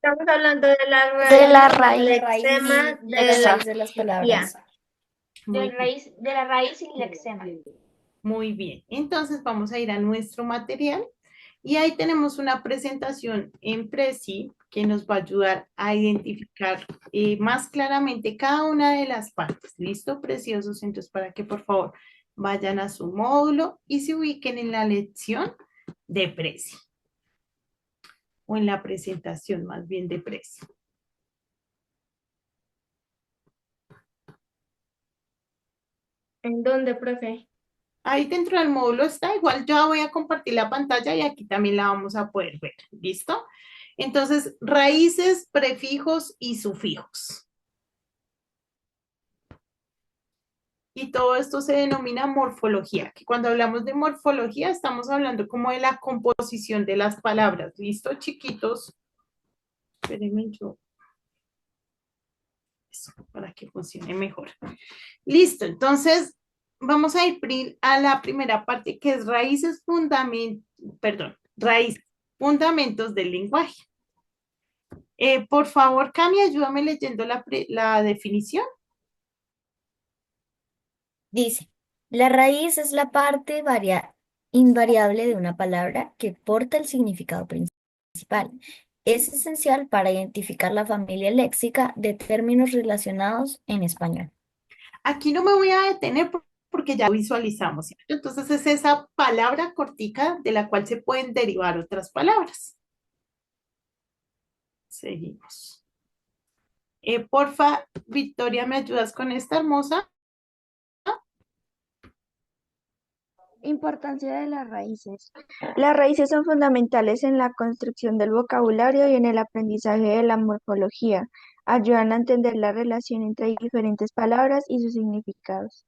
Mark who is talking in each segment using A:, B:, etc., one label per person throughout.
A: Estamos hablando de la
B: De
A: raíz
B: la
A: lexema
B: raíz
A: de
B: de la
A: la
B: raíz de las
A: ya.
B: palabras.
C: Muy bien,
A: De la raíz y lexema.
C: muy bien. Entonces vamos a ir a nuestro material y ahí tenemos una presentación en Prezi que nos va a ayudar a identificar más claramente cada una de las partes. ¿Listo, preciosos? Entonces, para que por favor vayan a su módulo y se ubiquen en la lección de Prezi o en la presentación más bien de Prezi.
A: ¿En dónde, profe?
C: Ahí dentro del módulo está, igual yo voy a compartir la pantalla y aquí también la vamos a poder ver, ¿listo? Entonces, raíces, prefijos y sufijos. Y todo esto se denomina morfología, que cuando hablamos de morfología estamos hablando como de la composición de las palabras, ¿listo, chiquitos? Espérenme yo, eso, para que funcione mejor. Listo, entonces vamos a ir a la primera parte que es raíces, fundamentos del lenguaje. Por favor, Cami, ayúdame leyendo la definición.
B: Dice, la raíz es la parte invariable de una palabra que porta el significado principal. Es esencial para identificar la familia léxica de términos relacionados en español.
C: Aquí no me voy a detener porque ya lo visualizamos, ¿cierto? Entonces es esa palabra cortica de la cual se pueden derivar otras palabras. Seguimos. Porfa, Victoria, ¿me ayudas con esta hermosa?
D: Importancia de las raíces. Las raíces son fundamentales en la construcción del vocabulario y en el aprendizaje de la morfología. Ayudan a entender la relación entre diferentes palabras y sus significados.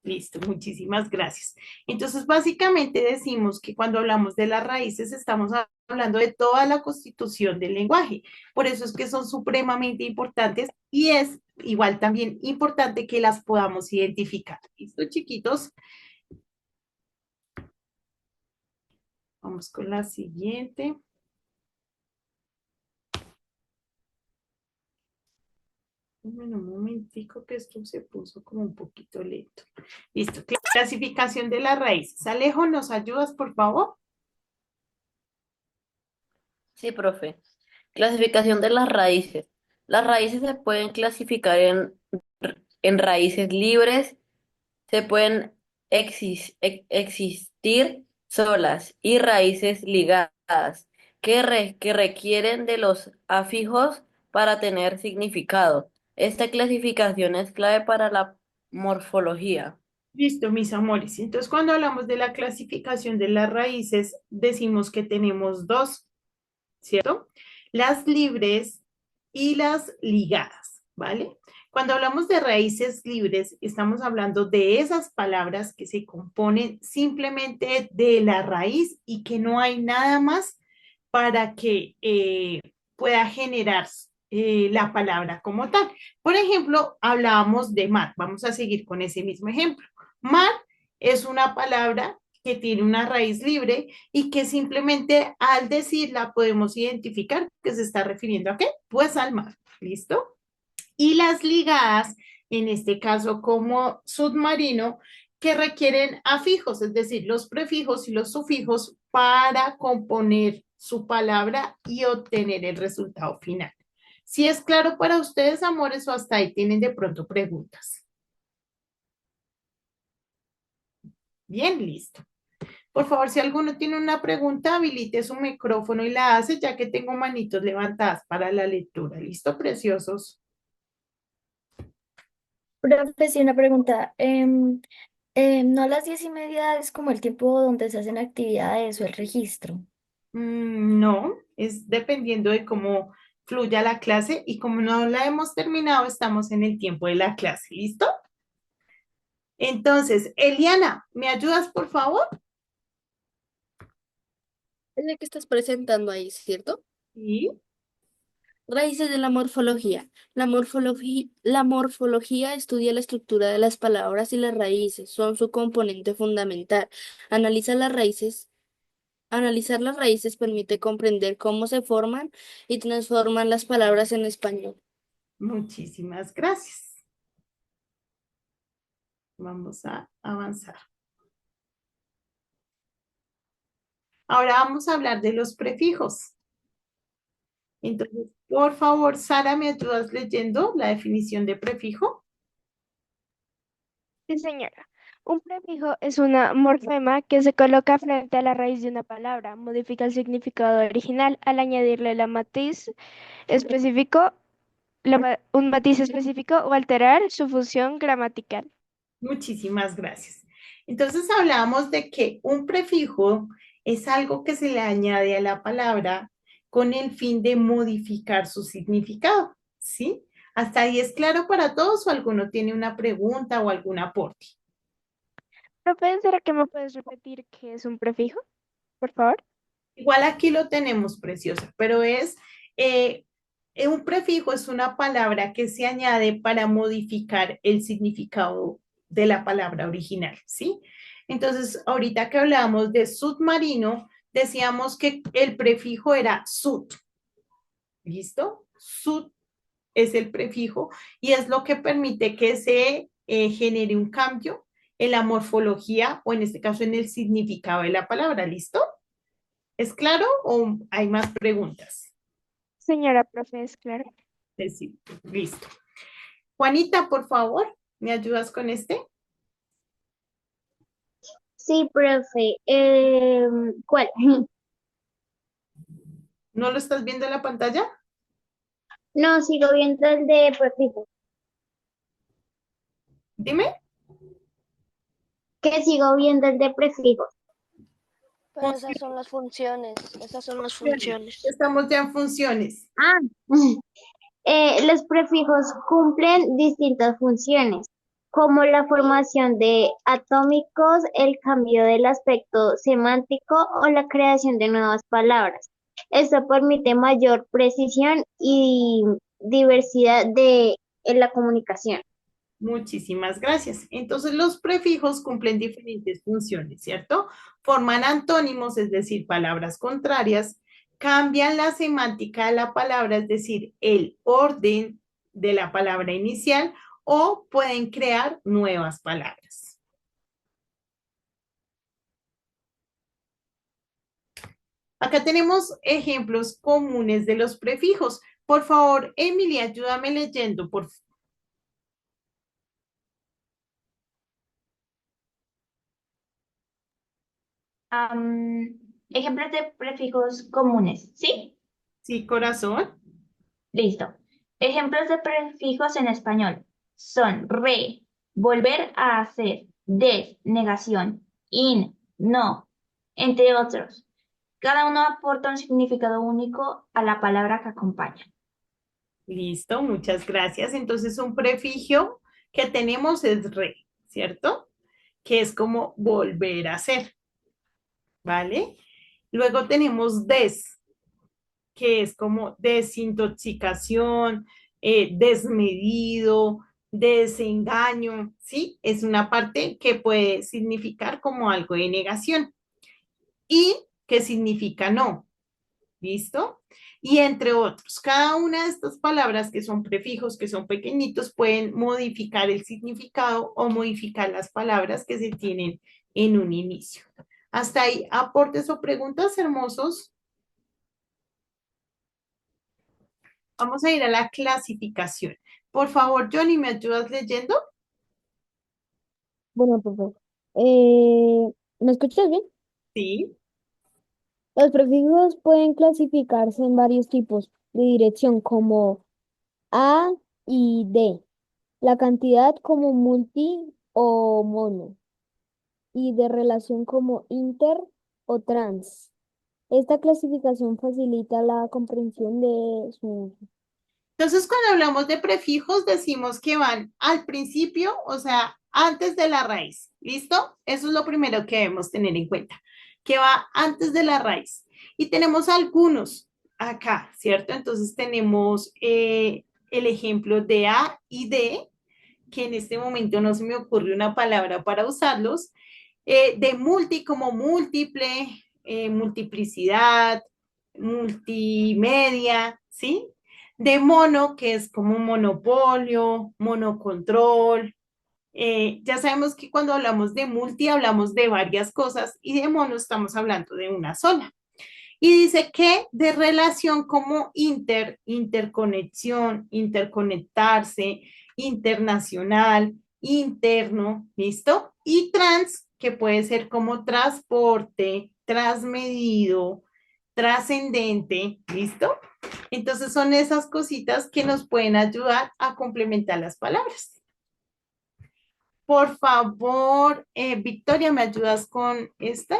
C: Listo, muchísimas gracias. Entonces, básicamente decimos que cuando hablamos de las raíces estamos hablando de toda la constitución del lenguaje. Por eso es que son supremamente importantes y es igual también importante que las podamos identificar. ¿Listo, chiquitos? Vamos con la siguiente. Bueno, un momentico que esto se puso como un poquito lento. Listo. Clasificación de las raíces. Alejo, ¿nos ayudas, por favor?
E: Sí, profe. Clasificación de las raíces. Las raíces se pueden clasificar en raíces libres, se pueden existir solas y raíces ligadas que requieren de los afijos para tener significado. Esta clasificación es clave para la morfología.
C: Listo, mis amores. Entonces, cuando hablamos de la clasificación de las raíces, decimos que tenemos dos, ¿cierto? Las libres y las ligadas, ¿vale? Cuando hablamos de raíces libres, estamos hablando de esas palabras que se componen simplemente de la raíz y que no hay nada más para que pueda generar la palabra como tal. Por ejemplo, hablábamos de mar. Vamos a seguir con ese mismo ejemplo. Mar es una palabra que tiene una raíz libre y que simplemente al decirla podemos identificar que se está refiriendo a qué? Pues al mar. ¿Listo? Y las ligadas, en este caso como submarino, que requieren afijos, es decir, los prefijos y los sufijos para componer su palabra y obtener el resultado final. Si es claro para ustedes, amores, o hasta ahí tienen de pronto preguntas. Bien, listo. Por favor, si alguno tiene una pregunta, habilite su micrófono y la hace, ya que tengo manitos levantadas para la lectura. ¿Listo, preciosos?
B: Profe, sí, una pregunta. ¿No a las 10:30 es como el tiempo donde se hacen actividades o el registro?
C: No, es dependiendo de cómo fluya la clase y como no la hemos terminado, estamos en el tiempo de la clase. ¿Listo? Entonces, Eliana, ¿me ayudas, por favor?
F: Es el que estás presentando ahí, ¿cierto?
C: Sí.
F: Raíces de la morfología. La morfología estudia la estructura de las palabras y las raíces, son su componente fundamental. Analiza las raíces Analizar las raíces permite comprender cómo se forman y transforman las palabras en español.
C: Muchísimas gracias. Vamos a avanzar. Ahora vamos a hablar de los prefijos. Entonces, por favor, Sara, ¿me ayudas leyendo la definición de prefijo?
D: Sí, señora. Un prefijo es una morfema que se coloca frente a la raíz de una palabra, modifica el significado original al añadirle específico, un matiz específico o alterar su función gramatical.
C: Muchísimas gracias. Entonces hablábamos de que un prefijo es algo que se le añade a la palabra con el fin de modificar su significado, ¿sí? ¿Hasta ahí es claro para todos o alguno tiene una pregunta o algún aporte?
D: Profe, ¿será que me puedes repetir qué es un prefijo, por favor?
C: Igual aquí lo tenemos, preciosa, pero un prefijo es una palabra que se añade para modificar el significado de la palabra original, ¿sí? Entonces, ahorita que hablábamos de submarino, decíamos que el prefijo era sud, ¿listo? Sud es el prefijo y es lo que permite que se genere un cambio en la morfología o en este caso en el significado de la palabra, ¿listo? ¿Es claro o hay más preguntas?
D: Señora profe, es claro.
C: Sí, listo. Juanita, por favor, ¿me ayudas con este?
A: Sí, profe. ¿Cuál?
C: ¿No lo estás viendo en la pantalla?
A: No, sigo viendo el de prefijo.
C: Dime.
A: Que sigo viendo el de prefijo.
G: Pero esas son las funciones, esas son las funciones.
C: Estamos ya en funciones.
A: Ah, los prefijos cumplen distintas funciones, como la formación de atómicos, el cambio del aspecto semántico o la creación de nuevas palabras. Esto permite mayor precisión y diversidad en la comunicación.
C: Muchísimas gracias. Entonces, los prefijos cumplen diferentes funciones, ¿cierto? Forman antónimos, es decir, palabras contrarias, cambian la semántica de la palabra, es decir, el orden de la palabra inicial, o pueden crear nuevas palabras. Acá tenemos ejemplos comunes de los prefijos. Por favor, Emily, ayúdame leyendo, por favor.
A: Ejemplos de prefijos comunes, ¿sí?
C: Sí, corazón.
A: Listo. Ejemplos de prefijos en español son re, volver a hacer, des, negación, in, no, entre otros. Cada uno aporta un significado único a la palabra que acompaña.
C: Listo, muchas gracias. Entonces, un prefijo que tenemos es re, ¿cierto? Que es como volver a hacer, ¿vale? Luego tenemos des, que es como desintoxicación, desmedido, desengaño, ¿sí? Es una parte que puede significar como algo de negación. Y que significa no, ¿listo? Y entre otros, cada una de estas palabras que son prefijos, que son pequeñitos, pueden modificar el significado o modificar las palabras que se tienen en un inicio. Hasta ahí, aportes o preguntas, hermosos. Vamos a ir a la clasificación. Por favor, Johnny, ¿me ayudas leyendo?
H: Bueno, profe. ¿Me escuchas bien?
C: Sí.
H: Los prefijos pueden clasificarse en varios tipos de dirección, como a y d, la cantidad como multi o mono, y de relación como inter o trans. Esta clasificación facilita la comprensión de su uso.
C: Entonces, cuando hablamos de prefijos, decimos que van al principio, o sea, antes de la raíz. ¿Listo? Eso es lo primero que debemos tener en cuenta, que va antes de la raíz. Y tenemos algunos acá, ¿cierto? Entonces, tenemos el ejemplo de A y D, que en este momento no se me ocurre una palabra para usarlos, de multi como múltiple, multiplicidad, multimedia, ¿sí? De mono, que es como monopolio, monocontrol. Ya sabemos que cuando hablamos de multi hablamos de varias cosas y de mono estamos hablando de una sola. Y dice que de relación como interconexión, interconectarse, internacional, interno, ¿listo? Y trans, que puede ser como transporte, transmedido, trascendente, ¿listo? Entonces son esas cositas que nos pueden ayudar a complementar las palabras. Por favor, Victoria, ¿me ayudas con esta?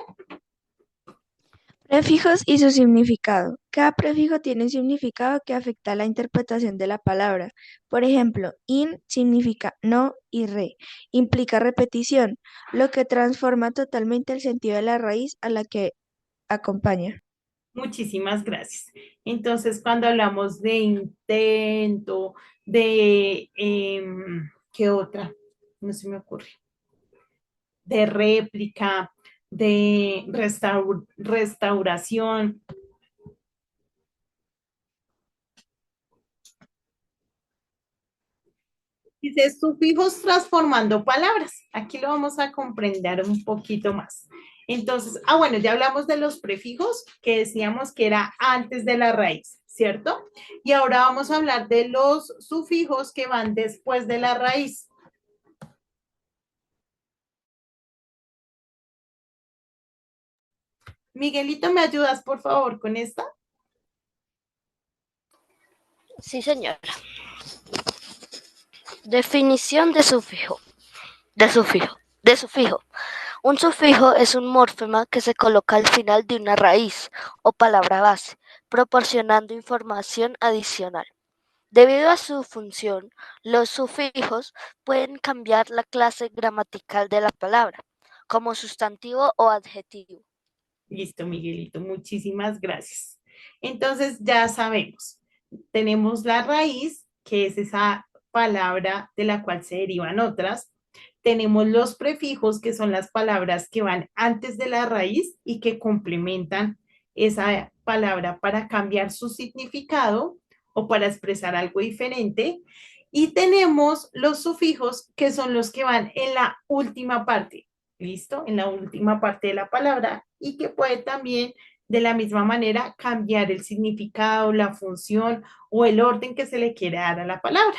D: Prefijos y su significado. Cada prefijo tiene un significado que afecta a la interpretación de la palabra. Por ejemplo, in significa no y re implica repetición, lo que transforma totalmente el sentido de la raíz a la que acompaña.
C: Muchísimas gracias. Entonces, cuando hablamos de intento, de, ¿qué otra? No se me ocurre. De réplica, de restauración. Dice sufijos transformando palabras. Aquí lo vamos a comprender un poquito más. Entonces, bueno, ya hablamos de los prefijos que decíamos que era antes de la raíz, ¿cierto? Y ahora vamos a hablar de los sufijos que van después de la raíz. Miguelito, ¿me ayudas, por favor, con esta?
G: Sí, señora. Definición de sufijo. De sufijo. Un sufijo es un morfema que se coloca al final de una raíz o palabra base, proporcionando información adicional. Debido a su función, los sufijos pueden cambiar la clase gramatical de la palabra, como sustantivo o adjetivo.
C: Listo, Miguelito, muchísimas gracias. Entonces, ya sabemos, tenemos la raíz, que es esa palabra de la cual se derivan otras. Tenemos los prefijos, que son las palabras que van antes de la raíz y que complementan esa palabra para cambiar su significado o para expresar algo diferente. Y tenemos los sufijos, que son los que van en la última parte, ¿listo? En la última parte de la palabra y que puede también de la misma manera cambiar el significado, la función o el orden que se le quiere dar a la palabra.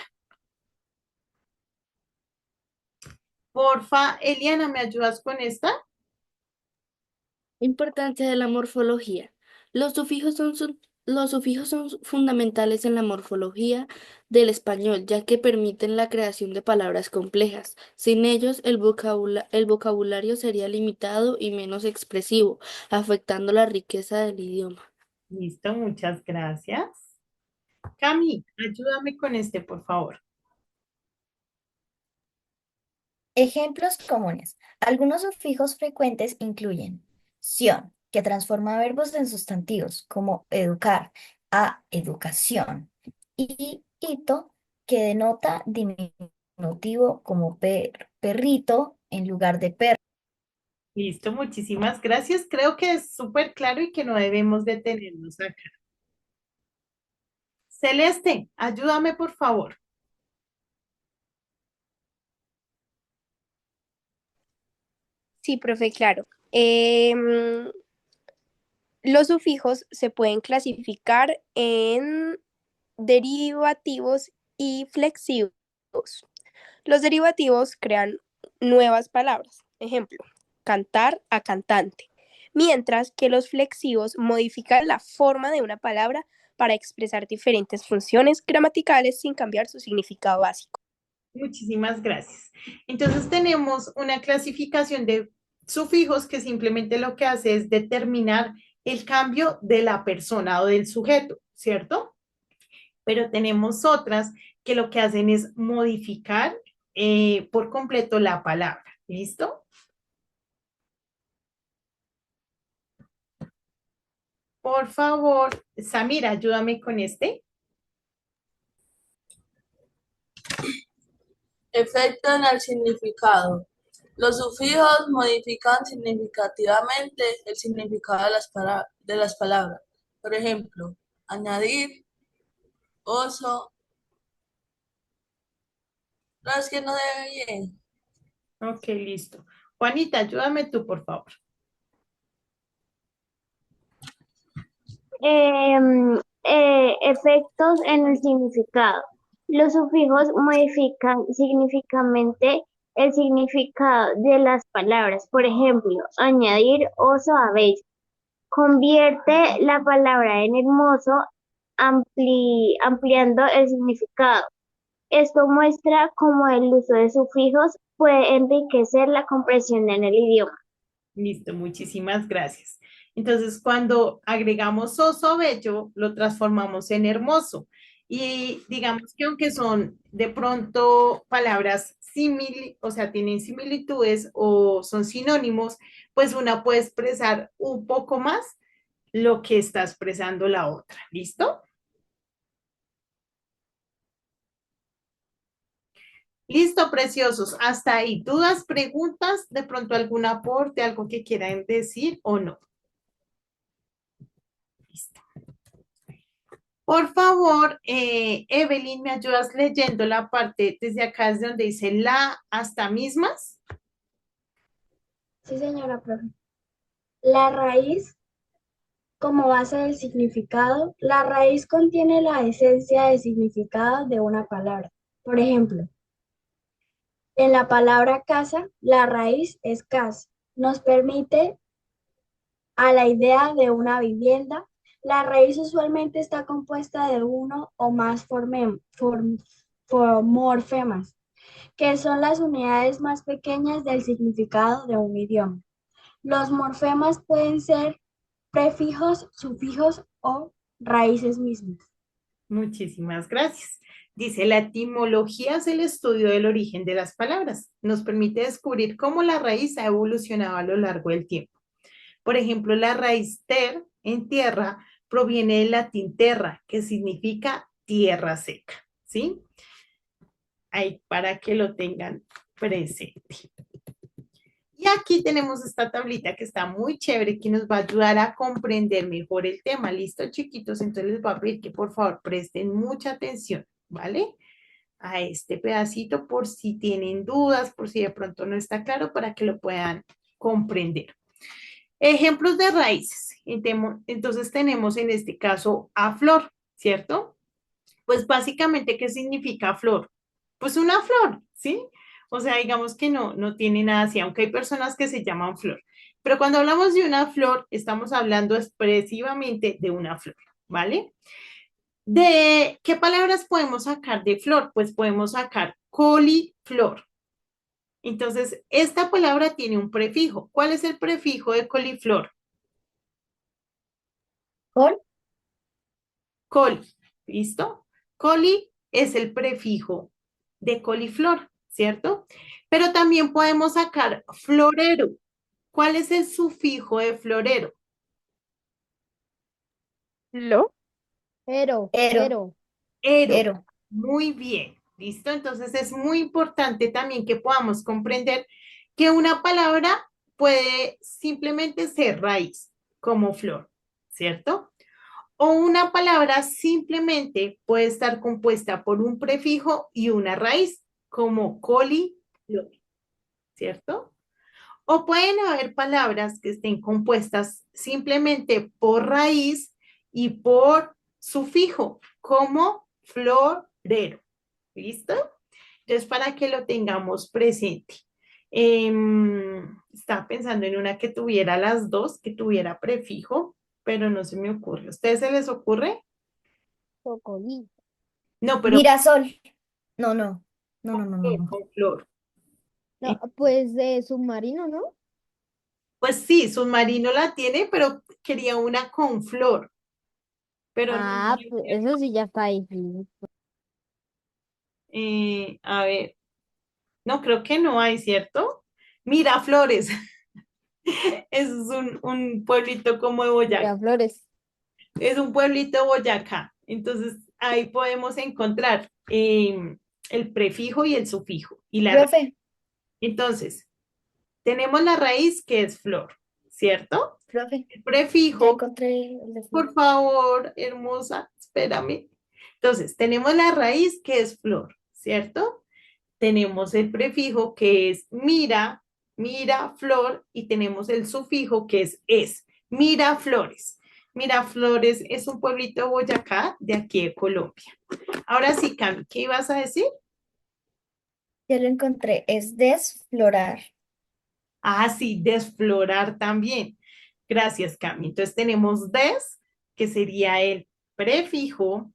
C: Porfa, Eliana, ¿me ayudas con esta?
F: Importancia de la morfología. Los sufijos son fundamentales en la morfología del español, ya que permiten la creación de palabras complejas. Sin ellos, el vocabulario sería limitado y menos expresivo, afectando la riqueza del idioma.
C: Listo, muchas gracias. Cami, ayúdame con este, por favor.
B: Ejemplos comunes. Algunos sufijos frecuentes incluyen sion, que transforma verbos en sustantivos, como educar, a educación, y ito, que denota diminutivo como perrito en lugar de perro.
C: Listo, muchísimas gracias. Creo que es súper claro y que no debemos detenernos acá. Celeste, ayúdame, por favor.
I: Sí, profe, claro. Los sufijos se pueden clasificar en derivativos y flexivos. Los derivativos crean nuevas palabras. Ejemplo, cantar a cantante. Mientras que los flexivos modifican la forma de una palabra para expresar diferentes funciones gramaticales sin cambiar su significado básico.
C: Muchísimas gracias. Entonces tenemos una clasificación de sufijos que simplemente lo que hace es determinar el cambio de la persona o del sujeto, ¿cierto? Pero tenemos otras que lo que hacen es modificar por completo la palabra. ¿Listo? Por favor, Samira, ayúdame con este.
J: Efecto en el significado. Los sufijos modifican significativamente el significado de las palabras. Por ejemplo, añadir, oso. No, es que no debe bien.
C: Ok, listo. Juanita, ayúdame tú, por favor.
A: Efectos en el significado. Los sufijos modifican significativamente el significado de las palabras. Por ejemplo, añadir oso a bello. Convierte la palabra en hermoso, ampliando el significado. Esto muestra cómo el uso de sufijos puede enriquecer la comprensión en el idioma.
C: Listo, muchísimas gracias. Entonces, cuando agregamos oso bello, lo transformamos en hermoso. Y digamos que aunque son de pronto palabras o sea, tienen similitudes o son sinónimos, pues una puede expresar un poco más lo que está expresando la otra. ¿Listo? Listo, preciosos. Hasta ahí. ¿Dudas, preguntas? ¿De pronto algún aporte, algo que quieran decir o no? Listo. Por favor, Evelyn, ¿me ayudas leyendo la parte desde acá, desde donde dice la hasta mismas?
K: Sí, señora profe. La raíz como base del significado. La raíz contiene la esencia de significado de una palabra. Por ejemplo, en la palabra casa, la raíz es casa. Nos permite a la idea de una vivienda. La raíz usualmente está compuesta de uno o más morfemas, que son las unidades más pequeñas del significado de un idioma. Los morfemas pueden ser prefijos, sufijos o raíces mismas.
C: Muchísimas gracias. Dice, la etimología es el estudio del origen de las palabras. Nos permite descubrir cómo la raíz ha evolucionado a lo largo del tiempo. Por ejemplo, la raíz ter, en tierra, proviene del latín terra, que significa tierra seca, ¿sí? Ahí para que lo tengan presente. Y aquí tenemos esta tablita que está muy chévere, que nos va a ayudar a comprender mejor el tema. ¿Listo, chiquitos? Entonces les voy a pedir que por favor presten mucha atención, ¿vale? A este pedacito por si tienen dudas, por si de pronto no está claro, para que lo puedan comprender. Ejemplos de raíces. Entonces tenemos en este caso a flor, ¿cierto? Pues básicamente, ¿qué significa flor? Pues una flor, ¿sí? O sea, digamos que no tiene nada así, aunque hay personas que se llaman flor. Pero cuando hablamos de una flor, estamos hablando expresivamente de una flor, ¿vale? ¿De qué palabras podemos sacar de flor? Pues podemos sacar coliflor. Entonces, esta palabra tiene un prefijo. ¿Cuál es el prefijo de coliflor?
B: Col,
C: Coli, ¿listo? Coli es el prefijo de coliflor, ¿cierto? Pero también podemos sacar florero. ¿Cuál es el sufijo de florero?
I: Lo.
H: Ero,
B: ero,
H: ero.
C: Ero.
B: ero.
C: Muy bien, ¿listo? Entonces es muy importante también que podamos comprender que una palabra puede simplemente ser raíz, como flor, ¿cierto? O una palabra simplemente puede estar compuesta por un prefijo y una raíz, como coliflor, ¿cierto? O pueden haber palabras que estén compuestas simplemente por raíz y por sufijo, como florero. ¿Listo? Entonces, para que lo tengamos presente. Estaba pensando en una que tuviera las dos, que tuviera prefijo, pero no se me ocurre. ¿A ustedes se les ocurre?
H: Cocolí.
C: No, pero
B: Girasol. No, no. No, no, no, no, no.
C: con flor.
H: No, pues de submarino, ¿no?
C: Pues sí, submarino la tiene, pero quería una con flor. Pero no,
H: Ah, pues eso sí ya está difícil.
C: a ver, no creo que no hay, ¿cierto? Miraflores. Eso es un pueblito como de Boyacá.
H: Miraflores.
C: Es un pueblito de Boyacá. Entonces, ahí podemos encontrar el prefijo y el sufijo.
B: Profe,
C: Entonces, tenemos la raíz que es flor, ¿cierto?
B: Profe,
C: El
B: ya
C: prefijo,
B: encontré el de
C: por
B: flor.
C: favor, hermosa, espérame. Entonces, tenemos la raíz que es flor, ¿cierto? Tenemos el prefijo que es mira, mira, flor, y tenemos el sufijo que es, Miraflores. Miraflores es un pueblito de Boyacá, de aquí de Colombia. Ahora sí, Cami, ¿qué ibas a decir?
B: Ya lo encontré, es desflorar.
C: Ah, sí, desflorar también. Gracias, Cami. Entonces tenemos des, que sería el prefijo,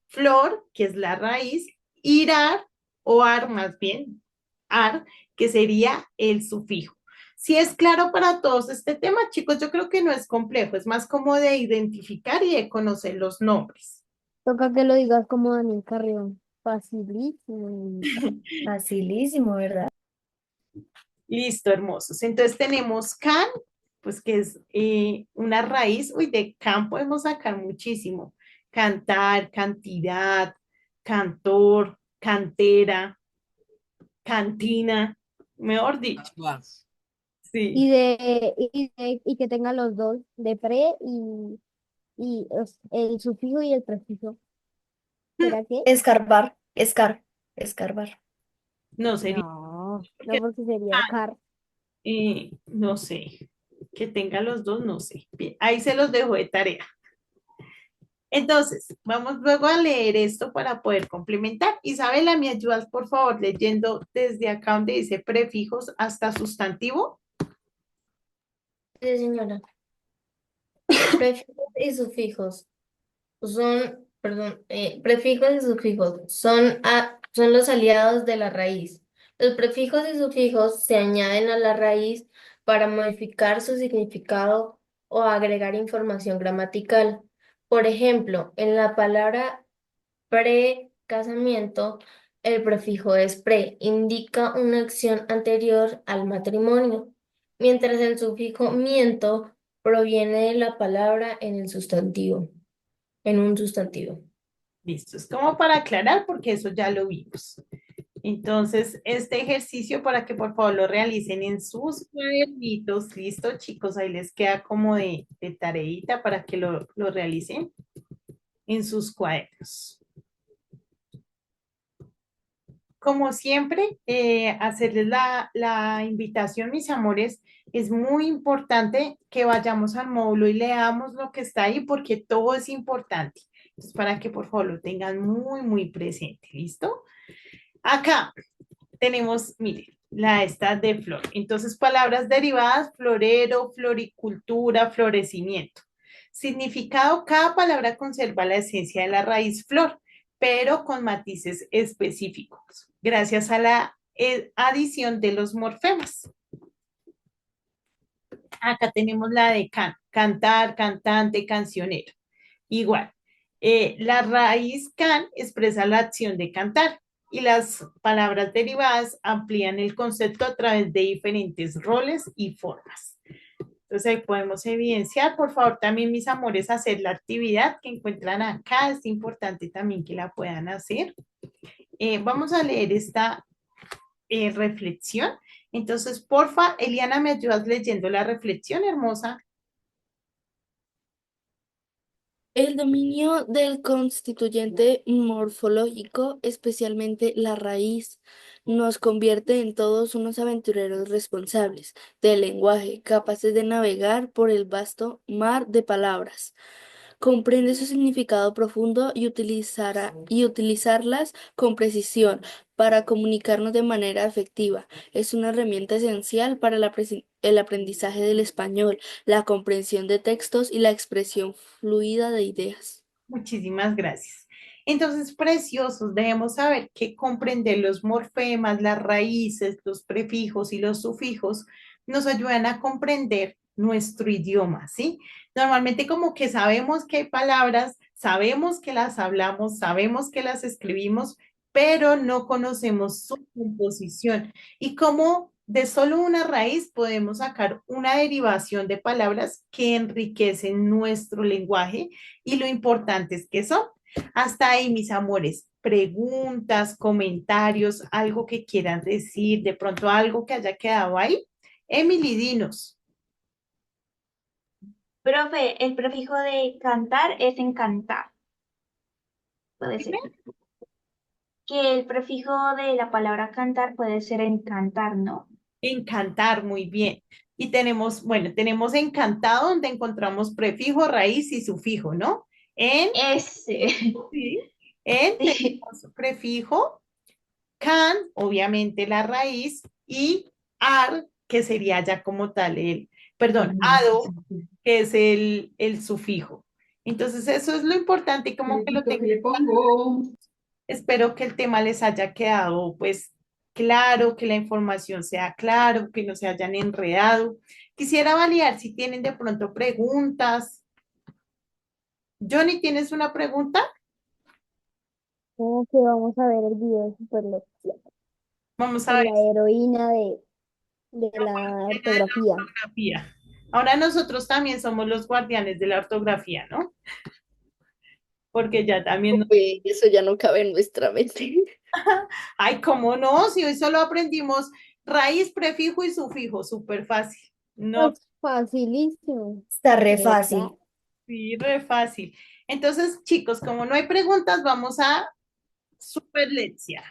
C: flor, que es la raíz, irar o ar más bien, ar, que sería el sufijo. Si es claro para todos este tema, chicos, yo creo que no es complejo, es más como de identificar y de conocer los nombres.
H: Toca que lo digas como Daniel Carrión. Facilísimo.
B: Facilísimo, ¿verdad?
C: Listo, hermosos. Entonces tenemos can, pues que es una raíz. Uy, de can podemos sacar muchísimo. Cantar, cantidad, cantor, cantera, cantina, mejor dicho. Sí.
H: Y que tenga los dos, de pre el sufijo y el prefijo. ¿Será que?
B: Escarbar, escarbar.
C: No sería,
H: No, porque sería car.
C: no sé, que tenga los dos, no sé. Bien, ahí se los dejo de tarea. Entonces, vamos luego a leer esto para poder complementar. Isabela, ¿me ayudas, por favor, leyendo desde acá donde dice prefijos hasta sustantivo?
B: Sí, señora. Prefijos y sufijos prefijos y sufijos son los aliados de la raíz. Los prefijos y sufijos se añaden a la raíz para modificar su significado o agregar información gramatical. Por ejemplo, en la palabra pre-casamiento, el prefijo es pre, indica una acción anterior al matrimonio, mientras el sufijo miento proviene de la palabra en un sustantivo.
C: Listo, es como para aclarar porque eso ya lo vimos. Entonces, este ejercicio para que por favor lo realicen en sus cuadernitos. Listo, chicos, ahí les queda como de tareita para que lo realicen en sus cuadernos. Como siempre, hacerles la invitación, mis amores, es muy importante que vayamos al módulo y leamos lo que está ahí porque todo es importante. Entonces, para que por favor lo tengan muy, muy presente, ¿listo? Acá tenemos, miren, la esta de flor. Entonces, palabras derivadas, florero, floricultura, florecimiento. Significado, cada palabra conserva la esencia de la raíz flor, pero con matices específicos, gracias a la adición de los morfemas. Acá tenemos la de cantar, cantante, cancionero. Igual, la raíz can expresa la acción de cantar y las palabras derivadas amplían el concepto a través de diferentes roles y formas. Entonces ahí podemos evidenciar, por favor, también mis amores, hacer la actividad que encuentran acá. Es importante también que la puedan hacer. Vamos a leer esta reflexión. Entonces, porfa, Eliana, ¿me ayudas leyendo la reflexión, hermosa?
F: El dominio del constituyente morfológico, especialmente la raíz, nos convierte en todos unos aventureros responsables del lenguaje, capaces de navegar por el vasto mar de palabras. Comprende su significado profundo y utilizarlas con precisión para comunicarnos de manera efectiva. Es una herramienta esencial para el aprendizaje del español, la comprensión de textos y la expresión fluida de ideas.
C: Muchísimas gracias. Entonces, preciosos, debemos saber que comprender los morfemas, las raíces, los prefijos y los sufijos nos ayudan a comprender nuestro idioma, ¿sí? Normalmente como que sabemos que hay palabras, sabemos que las hablamos, sabemos que las escribimos, pero no conocemos su composición y cómo de solo una raíz podemos sacar una derivación de palabras que enriquecen nuestro lenguaje y lo importantes que son. Hasta ahí, mis amores, preguntas, comentarios, algo que quieran decir, de pronto algo que haya quedado ahí. Emily, dinos.
L: Profe, el prefijo de cantar es encantar. Puede ser. Que el prefijo de la palabra cantar puede ser encantar, ¿no?
C: Encantar, muy bien. Y tenemos, bueno, tenemos encantado donde encontramos prefijo, raíz y sufijo, ¿no?
L: Ese.
C: Sí, tenemos prefijo, can, obviamente la raíz, y ar, que sería ya como tal perdón, ado, que es el sufijo. Entonces, eso es lo importante y como que lo tengo. Espero que el tema les haya quedado pues claro, que la información sea claro, que no se hayan enredado. Quisiera validar si tienen de pronto preguntas. Johnny, ¿tienes una pregunta?
H: Como que vamos a ver el video de Superlección
C: Vamos a
H: con
C: ver.
H: la heroína de la ortografía.
C: Ortografía. Ahora nosotros también somos los guardianes de la ortografía, ¿no? Porque ya también
F: Uy, eso ya no cabe en nuestra mente.
C: Ay, ¿cómo no? Si hoy solo aprendimos raíz, prefijo y sufijo, súper fácil. No,
H: Pues facilísimo,
B: Está re
H: ¿verdad?
B: fácil.
C: sí, re fácil. Entonces, chicos, como no hay preguntas, vamos a superlección.